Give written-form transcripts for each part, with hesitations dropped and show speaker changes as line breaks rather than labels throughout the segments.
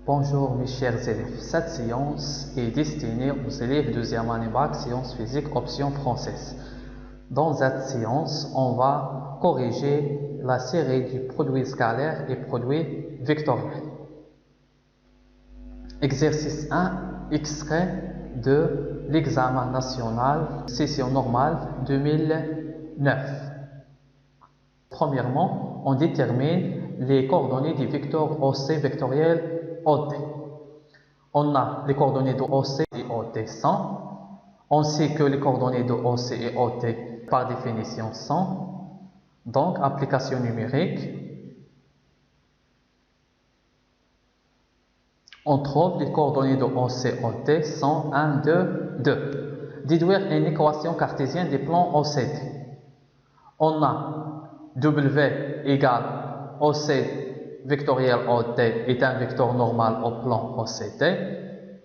Bonjour mes chers élèves, cette séance est destinée aux élèves deuxième année bac sciences physiques option française. Dans cette séance, on va corriger la série du produit scalaire et produit vectoriel. Exercice 1, extrait de l'examen national session normale 2009. Premièrement, on détermine les coordonnées du vecteur OC vectoriel OD. On a les coordonnées de OC et OD 100. On sait que les coordonnées de OC et OD par définition sont. Donc, application numérique. On trouve les coordonnées de OC et OD sont 1, 2, 2. Déduire une équation cartésienne des plans OCD. On a W égale OC vectoriel OD est un vecteur normal au plan OCD.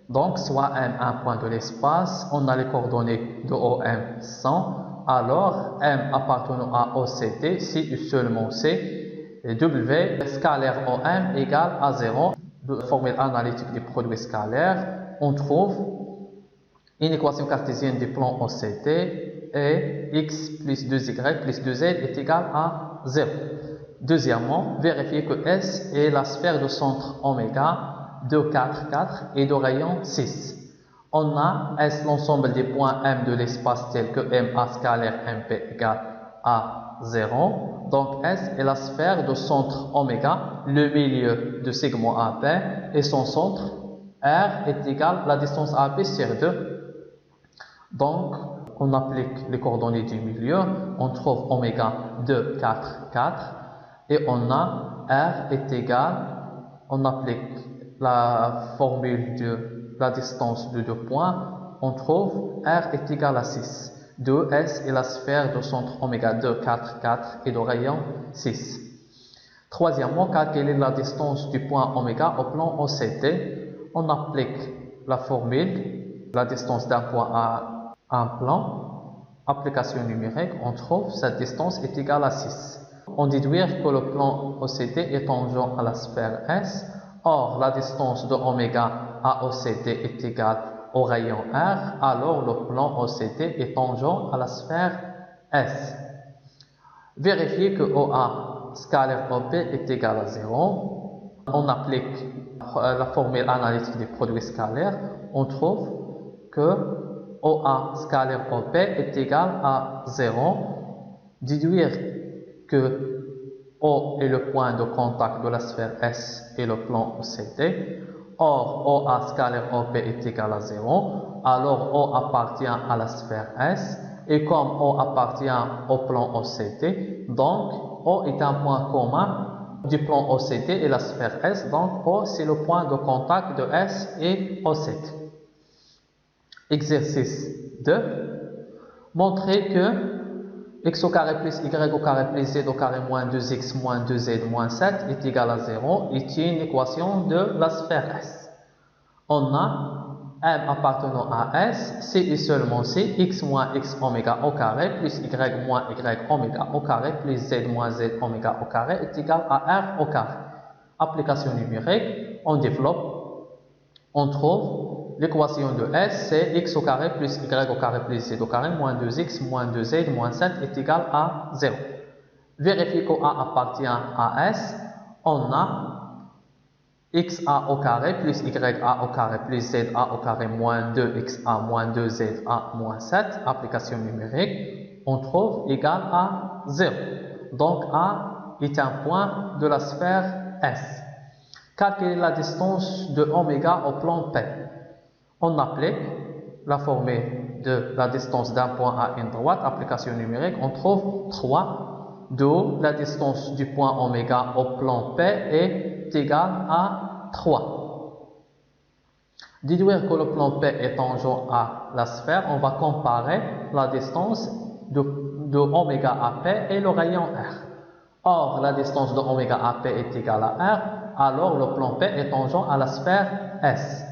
Donc, soit M un point de l'espace, on a les coordonnées de OM 100. Alors, M appartenant à OCD, si et seulement C, et W scalaire OM égale à 0. De formule analytique du produit scalaire, on trouve une équation cartésienne du plan OCD et x plus 2y plus 2z est égal à 0. Deuxièmement, vérifier que S est la sphère de centre oméga de 4, 4 et de rayon 6. On a S l'ensemble des points M de l'espace tel que MA scalaire MP égale à 0. Donc S est la sphère de centre oméga, le milieu de segment AP et son centre R est égal à la distance AP sur 2. Donc, on applique les coordonnées du milieu, on trouve oméga de 4, 4. Et on a R est égal, on applique la formule de la distance de 2 points, on trouve R est égal à 6. 2S est la sphère de centre oméga 2, 4, 4 et de rayon 6. Troisièmement, calculer la distance du point oméga au plan OCD. On applique la formule, la distance d'un point à un plan, application numérique, on trouve cette distance est égale à 6. On déduit que le plan OCD est tangent à la sphère S. Or, la distance de oméga à OCD est égale au rayon R. Alors, le plan OCD est tangent à la sphère S. Vérifier que OA scalaire OP est égal à 0. On applique la formule analytique des produits scalaires. On trouve que OA scalaire OP est égal à 0. Déduire que O est le point de contact de la sphère S et le plan OCD. Or, OA scalaire OP est égal à 0. Alors, O appartient à la sphère S. Et comme O appartient au plan OCD, donc O est un point commun du plan OCD et la sphère S. Donc, O c'est le point de contact de S et OCD. Exercice 2. Montrer que x au carré plus y au carré plus z au carré moins 2x moins 2z moins 7 est égal à 0 est une équation de la sphère S. On a M appartenant à S, C et seulement C, x moins x oméga au carré plus y moins y oméga au carré plus z moins z oméga au carré est égal à R au carré. Application numérique, on développe, on trouve l'équation de S, c'est x au carré plus y au carré plus z au carré moins 2x moins 2z moins 7 est égal à 0. Vérifier que A appartient à S, on a xa au carré plus ya au carré plus za au carré moins 2xa moins 2za moins 7, application numérique, on trouve égal à 0. Donc A est un point de la sphère S. Calculer la distance de oméga au plan P. On applique la formule de la distance d'un point à une droite, application numérique, on trouve 3, d'où la distance du point oméga au plan P est égale à 3. Déduire que le plan P est tangent à la sphère, on va comparer la distance de oméga à P et le rayon R. Or, la distance de oméga à P est égale à R, alors le plan P est tangent à la sphère S.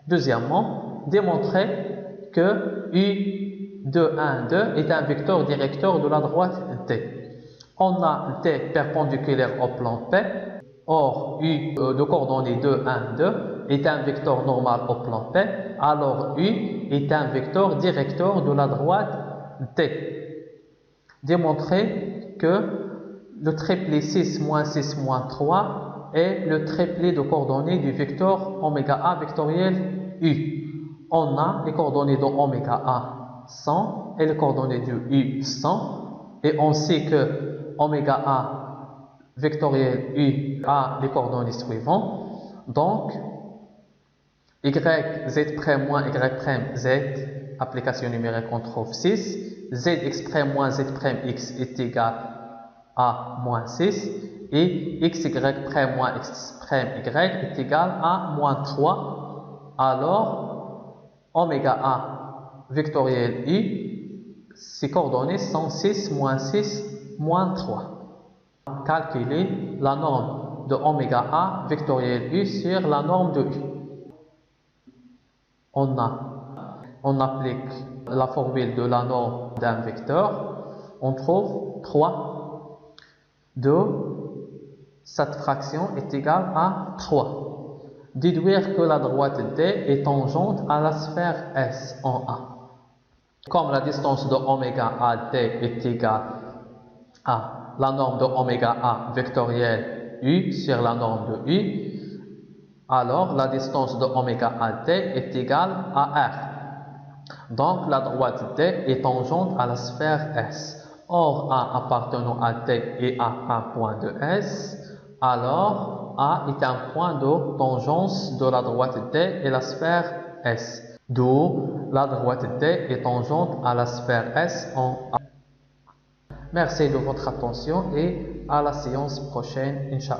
Deuxièmement, démontrer que U de 1, 2 est un vecteur directeur de la droite T. On a T perpendiculaire au plan P. Or, U de coordonnées 2, 1, 2 est un vecteur normal au plan P, alors U est un vecteur directeur de la droite D. Démontrer que le triplet 6 moins 6 moins 3 est le triplet de coordonnées du vecteur oméga A vectoriel U. On a les coordonnées de oméga A 100 et les coordonnées de U 100, et on sait que oméga A vectoriel U a les coordonnées suivantes. Donc, y, z' moins y' z, application numérique, on trouve 6. Zx' moins z'x est égal à moins 6. Et xy' moins x'y est égal à moins 3. Alors, oméga A vectoriel U, ses coordonnées sont 6 moins 6 moins 3. Calculer la norme de oméga A vectoriel U sur la norme de U. On applique la formule de la norme d'un vecteur. On trouve 3 de cette fraction est égale à 3. Déduire que la droite D est tangente à la sphère S en A. Comme la distance de oméga AD est égale à la norme de oméga A vectoriel U sur la norme de U, alors la distance de oméga AD est égale à R. Donc la droite D est tangente à la sphère S. Or A appartenant à D est à un point de S, alors A est un point de tangence de la droite D et la sphère S. D'où la droite D est tangente à la sphère S en A. Merci de votre attention et à la séance prochaine, Inch'Allah.